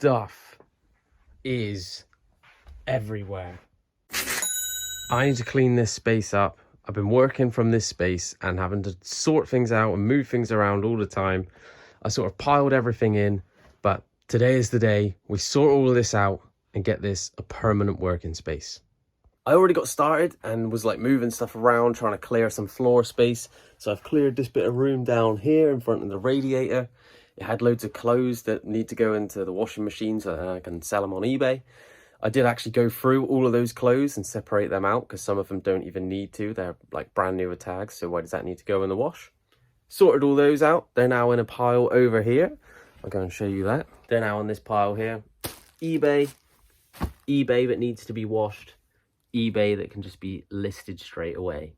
stuff is everywhere. I need to clean this space up. I've been working from this space and having to sort things out and move things around all the time. I sort of piled everything in, but today is the day we sort all of this out and get this a permanent working space. I already got started and was like moving stuff around, trying to clear some floor space. So I've cleared this bit of room down here in front of the radiator. It had loads of clothes that need to go into the washing machine so that I can sell them on eBay. I did actually go through all of those clothes and separate them out because some of them don't even need to. They're like brand new with tags, so why does that need to go in the wash? Sorted all those out. They're now in a pile over here. I'll go and show you that. They're now on this pile here. eBay that needs to be washed. eBay that can just be listed straight away.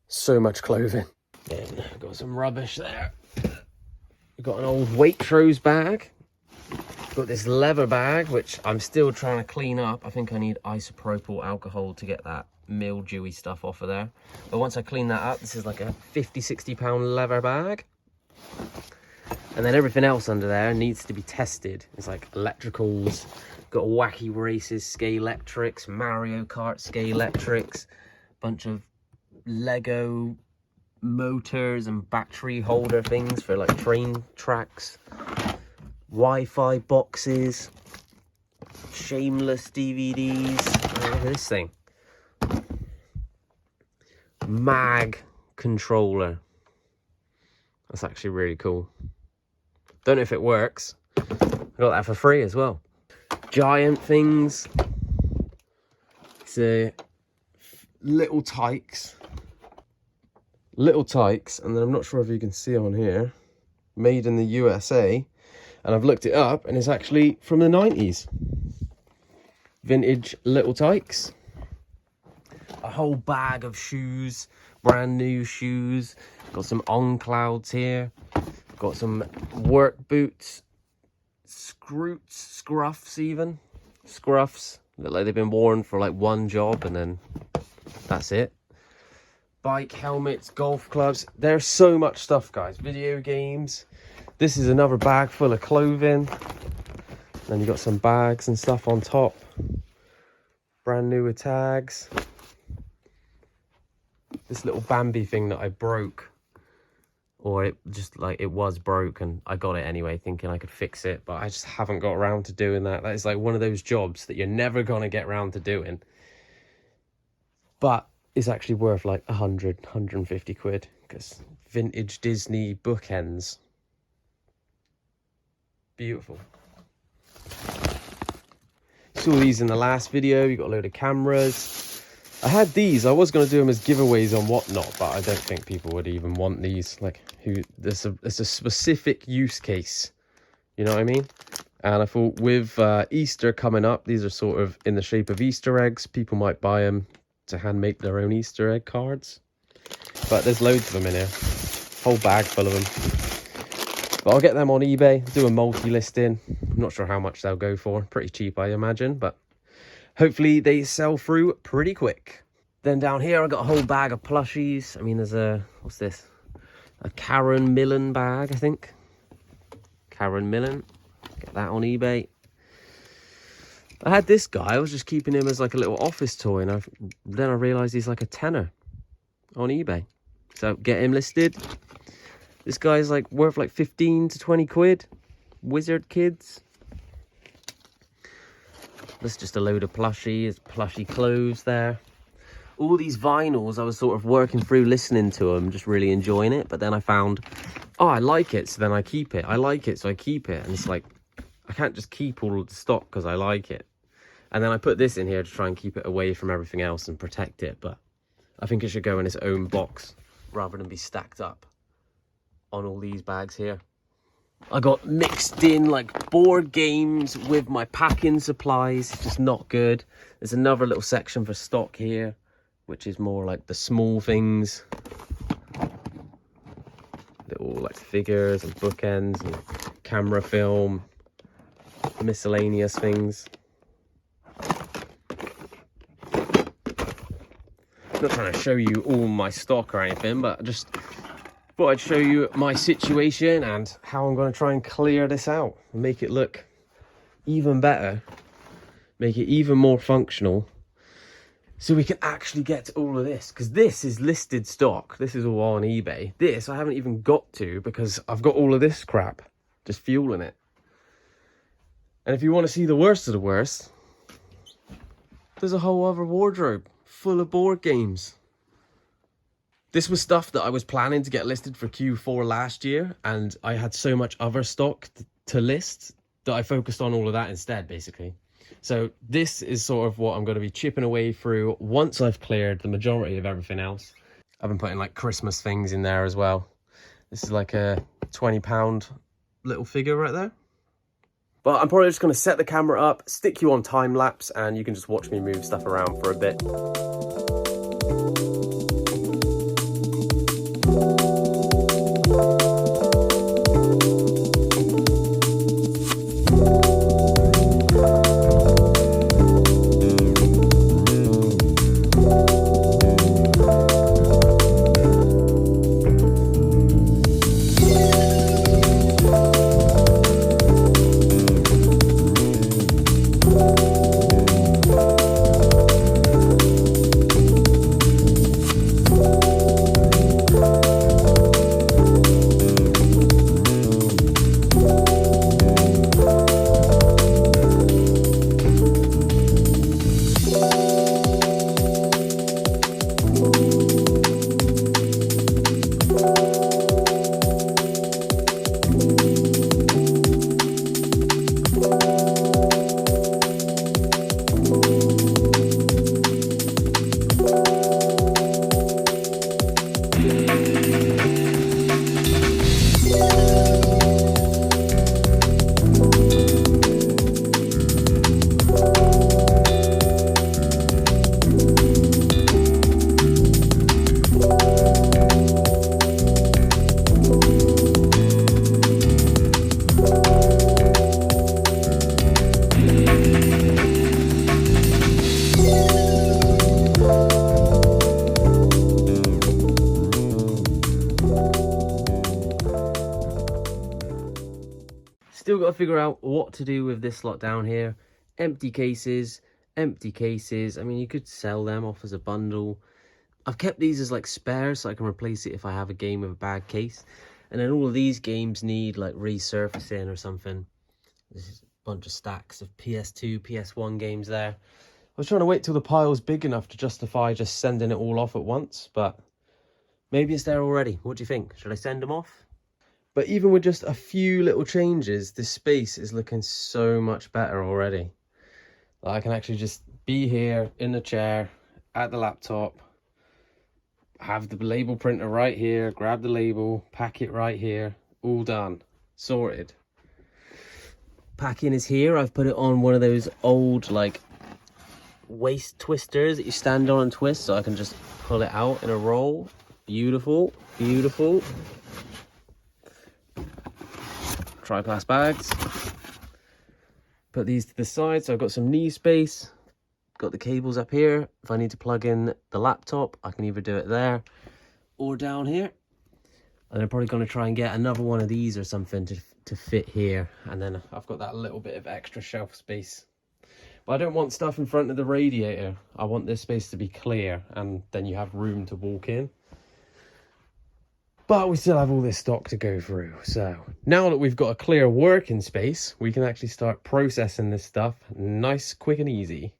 So much clothing. Then got some rubbish there. We've got an old Waitrose bag. Got this leather bag, which I'm still trying to clean up. I think I need isopropyl alcohol to get that mildewy stuff off of there. But once I clean that up, this is like a 50-60 pound leather bag. And then everything else under there needs to be tested. It's like electricals, got Wacky Races Scalextrics, Mario Kart Scalextrics, bunch of Lego motors and battery holder things for like train tracks. Wi-Fi boxes, Shameless DVDs. Look at this thing. Mag controller. That's actually really cool. Don't know if it works. I got that for free as well. Giant things. It's a little tykes. Little tykes, and then I'm not sure if you can see on here. Made in the USA. And I've looked it up, and it's actually from the 90s. Vintage little tykes. A whole bag of shoes, brand new shoes. Got some On Clouds here. Got some work boots. Scruffs even. Scruffs. Look like they've been worn for like one job, and then that's it. Bike helmets, golf clubs. There's so much stuff, guys. Video games. This is another bag full of clothing. Then you got some bags and stuff on top. Brand new with tags. This little Bambi thing that I broke. Or it just like, it was broke and I got it anyway thinking I could fix it. But I just haven't got around to doing that. That is like one of those jobs that you're never going to get around to doing. But it's actually worth like 100, 150 quid. Because vintage Disney bookends. Beautiful. Saw these in the last video. You got a load of cameras. I had these. I was going to do them as giveaways on whatnot, but I don't think people would even want these. Like, there's a specific use case. You know what I mean? And I thought with Easter coming up, these are sort of in the shape of Easter eggs. People might buy them to hand make their own Easter egg cards. But there's loads of them in here. Whole bag full of them. But I'll get them on eBay, do a multi-listing. I'm not sure how much they'll go for. Pretty cheap, I imagine. But hopefully they sell through pretty quick. Then down here, I got a whole bag of plushies. I mean, there's a, what's this? A Karen Millen bag, I think. Karen Millen. Get that on eBay. I had this guy. I was just keeping him as like a little office toy. And then I realised he's like a tenner on eBay. So get him listed. This guy's like worth like 15 to 20 quid. Wizard kids. That's just a load of plushies, plushie clothes there. All these vinyls, I was sort of working through listening to them, just really enjoying it. But then I found, oh, I like it, so then I keep it. I like it, so I keep it. And it's like, I can't just keep all of the stock because I like it. And then I put this in here to try and keep it away from everything else and protect it. But I think it should go in its own box rather than be stacked up on all these bags here. I got mixed in like board games with my packing supplies. It's just not good. There's another little section for stock here, which is more like the small things. Little like figures and bookends and camera film, miscellaneous things. I'm not trying to show you all my stock or anything, but just thought I'd show you my situation and how I'm going to try and clear this out and make it look even better, make it even more functional, so we can actually get to all of this, because this is listed stock. This is all on eBay. This I haven't even got to because I've got all of this crap just fueling it. And if you want to see the worst of the worst, there's a whole other wardrobe full of board games. This was stuff that I was planning to get listed for Q4 last year, and I had so much other stock to list that I focused on all of that instead, basically. So this is sort of what I'm going to be chipping away through once I've cleared the majority of everything else. I've been putting like Christmas things in there as well. This is like a £20 little figure right there. But I'm probably just going to set the camera up, stick you on time lapse, and you can just watch me move stuff around for a bit. Still got to figure out what to do with this lot down here. Empty cases, empty cases. I mean, you could sell them off as a bundle. I've kept these as like spares so I can replace it if I have a game with a bad case. And then all of these games need like resurfacing or something. This is a bunch of stacks of PS2, PS1 games there. I was trying to wait till the pile's big enough to justify just sending it all off at once, but maybe it's there already. What do you think? Should I send them off? But even with just a few little changes, this space is looking so much better already. I can actually just be here in the chair at the laptop, have the label printer right here, grab the label, pack it right here, all done, sorted. Packing is here. I've put it on one of those old like waist twisters that you stand on and twist, so I can just pull it out in a roll. Beautiful, beautiful. Tri-class bags. Put these to the side, so I've got some knee space. Got the cables up here. If I need to plug in the laptop, I can either do it there or down here. And I'm probably going to try and get another one of these or something to fit here. And then I've got that little bit of extra shelf space. But I don't want stuff in front of the radiator. I want this space to be clear, and then you have room to walk in. But we still have all this stock to go through. So now that we've got a clear working space, we can actually start processing this stuff nice, quick and easy.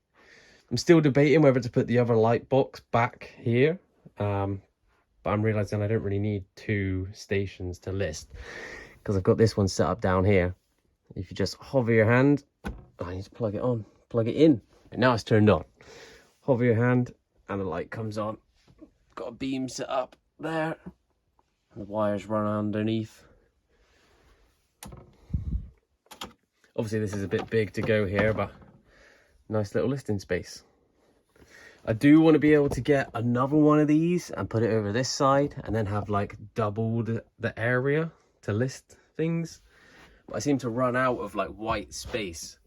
I'm still debating whether to put the other light box back here. But I'm realizing I don't really need two stations to list, because I've got this one set up down here. If you just hover your hand, I need to plug it on, plug it in. And now it's turned on. Hover your hand and the light comes on. Got a beam set up there. The wires run underneath. Obviously this is a bit big to go here, but nice little listing space. I do want to be able to get another one of these and put it over this side, and then have like doubled the area to list things. But I seem to run out of like white space.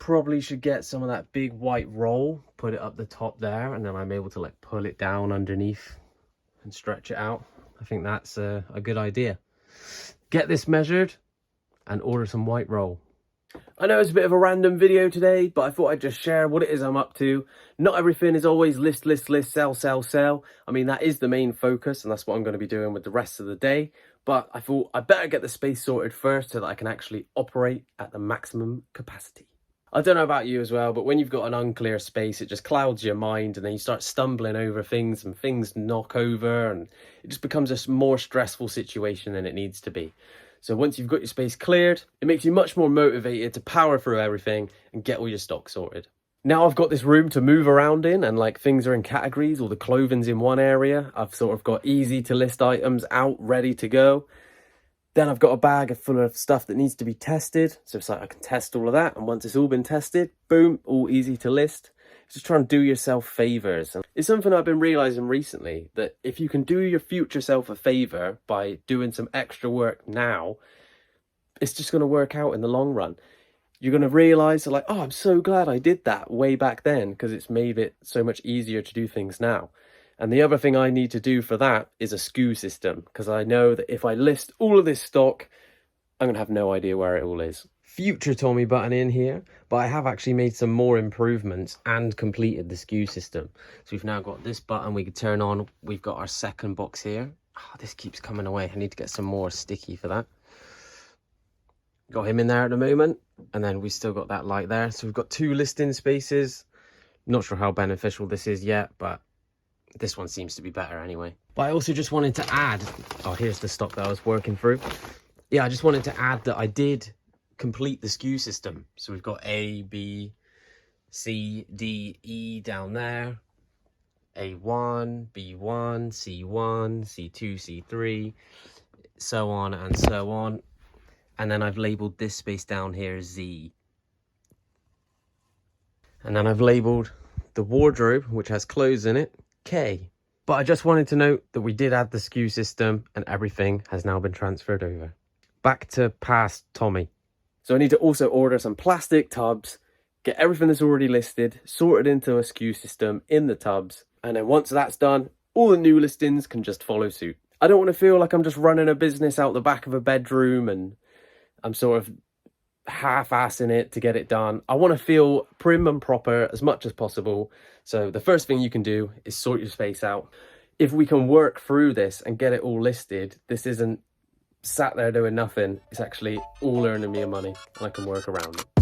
Probably should get some of that big white roll, put it up the top there, and then I'm able to like pull it down underneath and stretch it out. I think that's a good idea. Get this measured and order some white roll. I know it's a bit of a random video today, but I thought I'd just share what it is I'm up to. Not everything is always list, sell, sell, sell. I mean, that is the main focus, and that's what I'm going to be doing with the rest of the day. But I thought I better get the space sorted first so that I can actually operate at the maximum capacity. I don't know about you as well, but when you've got an unclear space, it just clouds your mind, and then you start stumbling over things and things knock over, and it just becomes a more stressful situation than it needs to be. So once you've got your space cleared, it makes you much more motivated to power through everything and get all your stock sorted. Now I've got this room to move around in, and like things are in categories, all the clothing's in one area. I've sort of got easy to list items out, ready to go. Then I've got a bag full of stuff that needs to be tested. So it's like I can test all of that. And once it's all been tested, boom, all easy to list. Just try and do yourself favors. And it's something I've been realizing recently, that if you can do your future self a favor by doing some extra work now, it's just going to work out in the long run. You're going to realize like, oh, I'm so glad I did that way back then, because it's made it so much easier to do things now. And the other thing I need to do for that is a SKU system, because I know that if I list all of this stock, I'm going to have no idea where it all is. Future Tommy button in here, but I have actually made some more improvements and completed the SKU system. So we've now got this button we could turn on. We've got our second box here. Oh, this keeps coming away. I need to get some more sticky for that. Got him in there at the moment, and then we still got that light there. So we've got 2 listing spaces. Not sure how beneficial this is yet, but this one seems to be better anyway. But I also just wanted to add, oh, here's the stock that I was working through. Yeah, I just wanted to add that I did complete the SKU system. So we've got A, B, C, D, E down there. A1, B1, C1, C2, C3, so on and so on. And then I've labeled this space down here Z. And then I've labeled the wardrobe, which has clothes in it, K. But I just wanted to note that we did add the SKU system and everything has now been transferred over. Back to past Tommy. So I need to also order some plastic tubs, get everything that's already listed, sorted into a SKU system in the tubs. And then once that's done, all the new listings can just follow suit. I don't want to feel like I'm just running a business out the back of a bedroom and I'm sort of half-assing it to get it done. I want to feel prim and proper as much as possible. So the first thing you can do is sort your space out. If we can work through this and get it all listed, this isn't sat there doing nothing. It's actually all earning me money and I can work around it.